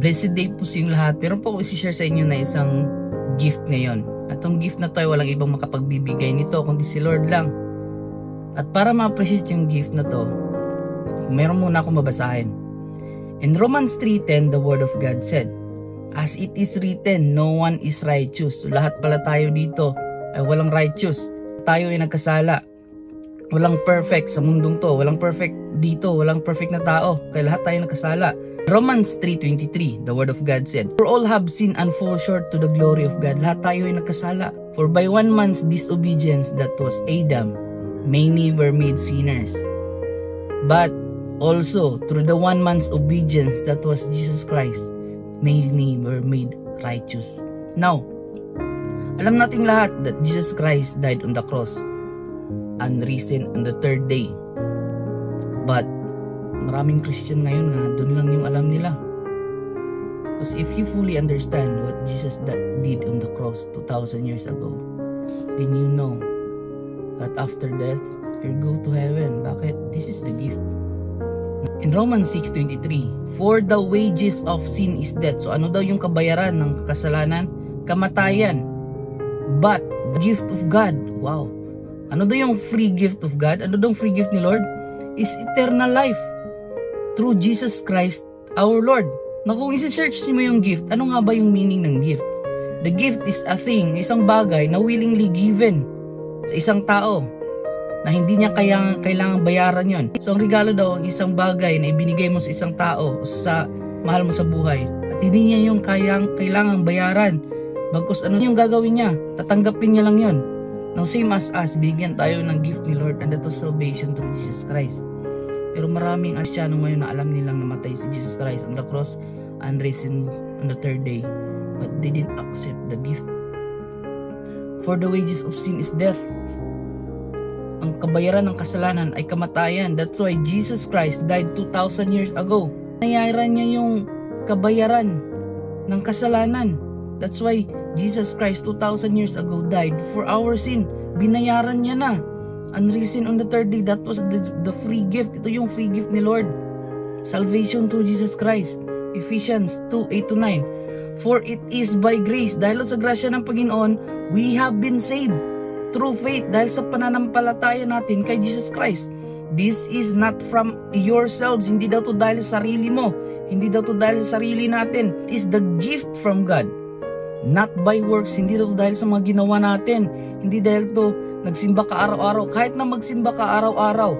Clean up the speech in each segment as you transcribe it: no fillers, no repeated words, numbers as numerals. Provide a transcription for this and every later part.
Blessed day po sa inyong lahat. Pero po ako isi-share sa inyo na isang gift ngayon. At itong gift na to ay walang ibang makapagbibigay nito kundi si Lord lang. At para ma-appreciate yung gift na to, meron muna akong babasahin. In Romans 3:10, the word of God said, "As it is written, no one is righteous." So lahat pala tayo dito ay walang righteous. Tayo ay nagkasala. Walang perfect sa mundong to. Walang perfect dito. Walang perfect na tao. Kaya lahat tayo nagkasala. Romans 3:23, the word of God said, "For all have sinned and fall short to the glory of God." Lahat tayo ay nagkasala. For by one man's disobedience, that was Adam, many were made sinners. But also through the one man's obedience, that was Jesus Christ, many were made righteous. Now, alam nating lahat that Jesus Christ died on the cross and risen on the third day. But maraming Christian ngayon na doon lang yung alam nila. Because if you fully understand what Jesus did on the cross 2,000 years ago, then you know that after death, you'll go to heaven. Bakit? This is the gift. In Romans 6:23, "For the wages of sin is death." So ano daw yung kabayaran ng kasalanan? Kamatayan. But the gift of God, wow. Ano daw yung free gift of God? Ano daw yung free gift ni Lord? Is eternal life through Jesus Christ our Lord. Na kung isi-search mo yung gift, ano nga ba yung meaning ng gift? The gift is a thing, isang bagay na willingly given sa isang tao na hindi niya kailangang bayaran yon. So ang regalo daw ang isang bagay na ibinigay mo sa isang tao o sa mahal mo sa buhay at hindi niya yung kailangang bayaran. Bagkus ano yung gagawin niya? Tatanggapin niya lang yon. Now same as us, bigyan tayo ng gift ni Lord and that was salvation through Jesus Christ. Pero maraming Kristyano ngayon na alam nilang namatay si Jesus Christ on the cross and risen on the third day, but they didn't accept the gift. For the wages of sin is death. Ang kabayaran ng kasalanan ay kamatayan. That's why Jesus Christ died 2,000 years ago. Nayaran niya yung kabayaran ng kasalanan. That's why Jesus Christ 2,000 years ago died for our sin. Binayaran niya na. And risen on the third day. That was the free gift. Ito yung free gift ni Lord. Salvation through Jesus Christ. Ephesians 2:8-9. "For it is by grace," dahil sa grasya ng Panginoon, "we have been saved through faith," dahil sa pananampalataya natin kay Jesus Christ. "This is not from yourselves," hindi daw to dahil sa sarili mo, hindi daw to dahil sa sarili natin. It is the gift from God, not by works. Hindi daw to dahil sa mga ginawa natin, hindi dahil to nagsimba ka araw-araw. Kahit na magsimba ka araw-araw,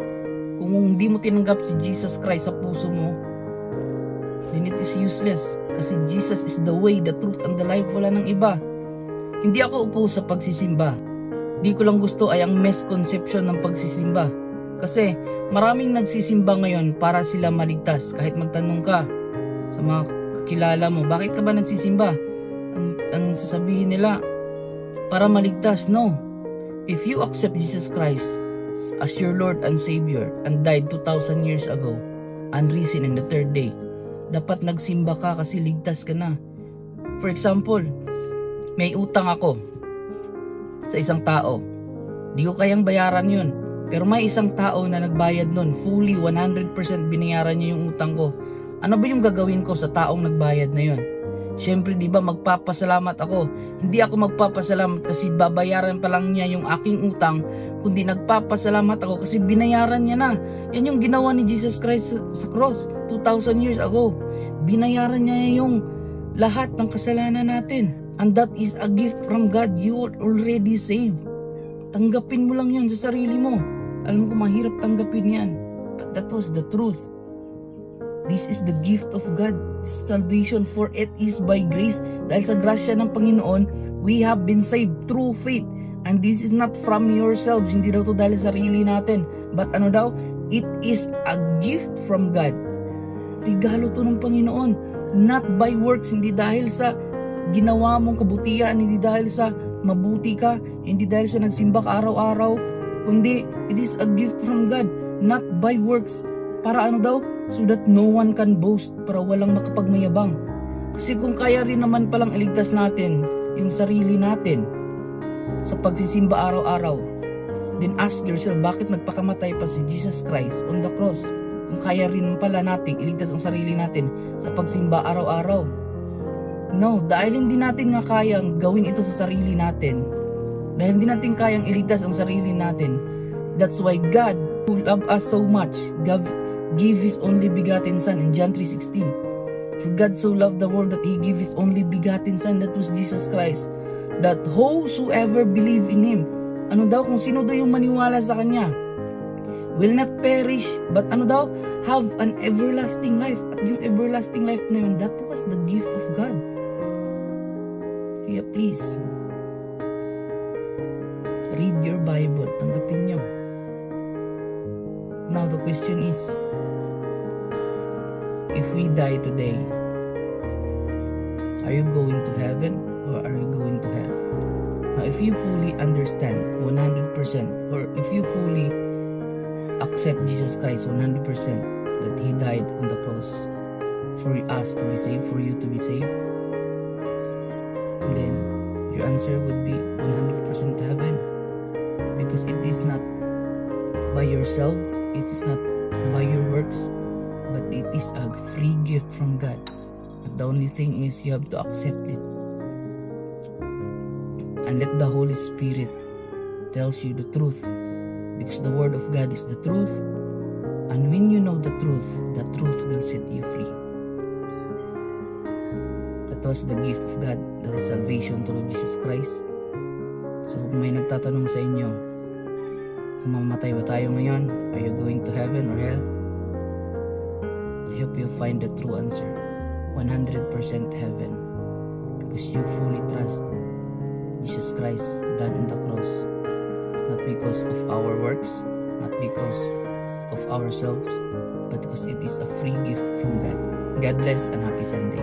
kung hindi mo tinanggap si Jesus Christ sa puso mo, then it is useless. Kasi Jesus is the way, the truth, and the life. Wala nang iba. Hindi ako upo sa pagsisimba. Di ko lang gusto ay ang misconception ng pagsisimba. Kasi maraming nagsisimba ngayon para sila maligtas. Kahit magtanong ka sa mga kakilala mo, bakit ka ba nagsisimba? Ang sasabihin nila, para maligtas. No. If you accept Jesus Christ as your Lord and Savior and died 2,000 years ago and risen in the third day, dapat nagsimba ka kasi ligtas ka na. For example, may utang ako sa isang tao. Di ko kayang bayaran yun. Pero may isang tao na nagbayad nun. Fully 100% binayaran niya yung utang ko. Ano ba yung gagawin ko sa taong nagbayad na yun? Siyempre, di ba, magpapasalamat ako. Hindi ako magpapasalamat kasi babayaran pa lang niya yung aking utang, kundi nagpapasalamat ako kasi binayaran niya na. Yan yung ginawa ni Jesus Christ sa cross 2,000 years ago. Binayaran niya yung lahat ng kasalanan natin. And that is a gift from God. You are already saved. Tanggapin mo lang yun sa sarili mo. Alam ko mahirap tanggapin yan, but that was the truth. This is the gift of God, salvation, for it is by grace. Dahil sa grasya ng Panginoon, we have been saved through faith. And this is not from yourselves. Hindi daw to dahil sa sarili natin. But ano daw? It is a gift from God. Regalo to ng Panginoon. Not by works. Hindi dahil sa ginawa mong kabutihan. Hindi dahil sa mabuti ka. Hindi dahil sa nagsimba ka araw-araw. Kundi, it is a gift from God. Not by works. Para ano daw? So that no one can boast, para walang makapagmayabang. Kasi kung kaya rin naman palang iligtas natin yung sarili natin sa pagsisimba araw-araw, then ask yourself, bakit nagpakamatay pa si Jesus Christ on the cross? kung kaya rin pala nating iligtas ang sarili natin sa pagsimba araw-araw. No, dahil hindi natin nga kayang gawin ito sa sarili natin, dahil hindi natin kayang iligtas ang sarili natin, that's why God, who loved us so much, give His only begotten Son in John 3:16. For God so loved the world that He gave His only begotten Son, that was Jesus Christ, that whosoever believe in Him, ano daw, kung sino daw yung maniwala sa Kanya, will not perish, but ano daw, have an everlasting life. At yung everlasting life na yun, that was the gift of God. Kaya please, read your Bible, tanggapin nyo. Now the question is, if we die today, are you going to heaven or are you going to hell? Now, if you fully understand 100%, or if you fully accept Jesus Christ 100%, that He died on the cross for us to be saved, for you to be saved, then your answer would be 100% heaven. Because it is not by yourself, it is not by your works, but it is a free gift from God. And the only thing is you have to accept it. And let the Holy Spirit tells you the truth, because the Word of God is the truth, and when you know the truth will set you free. That was the gift of God, that is salvation through Jesus Christ. So kung may nagtatanong sa inyo, kung mamamatay ba tayo ngayon, are you going to heaven or hell? I hope you find the true answer, 100% heaven, because you fully trust Jesus Christ died on the cross, not because of our works, not because of ourselves, but because it is a free gift from God. God bless and happy Sunday.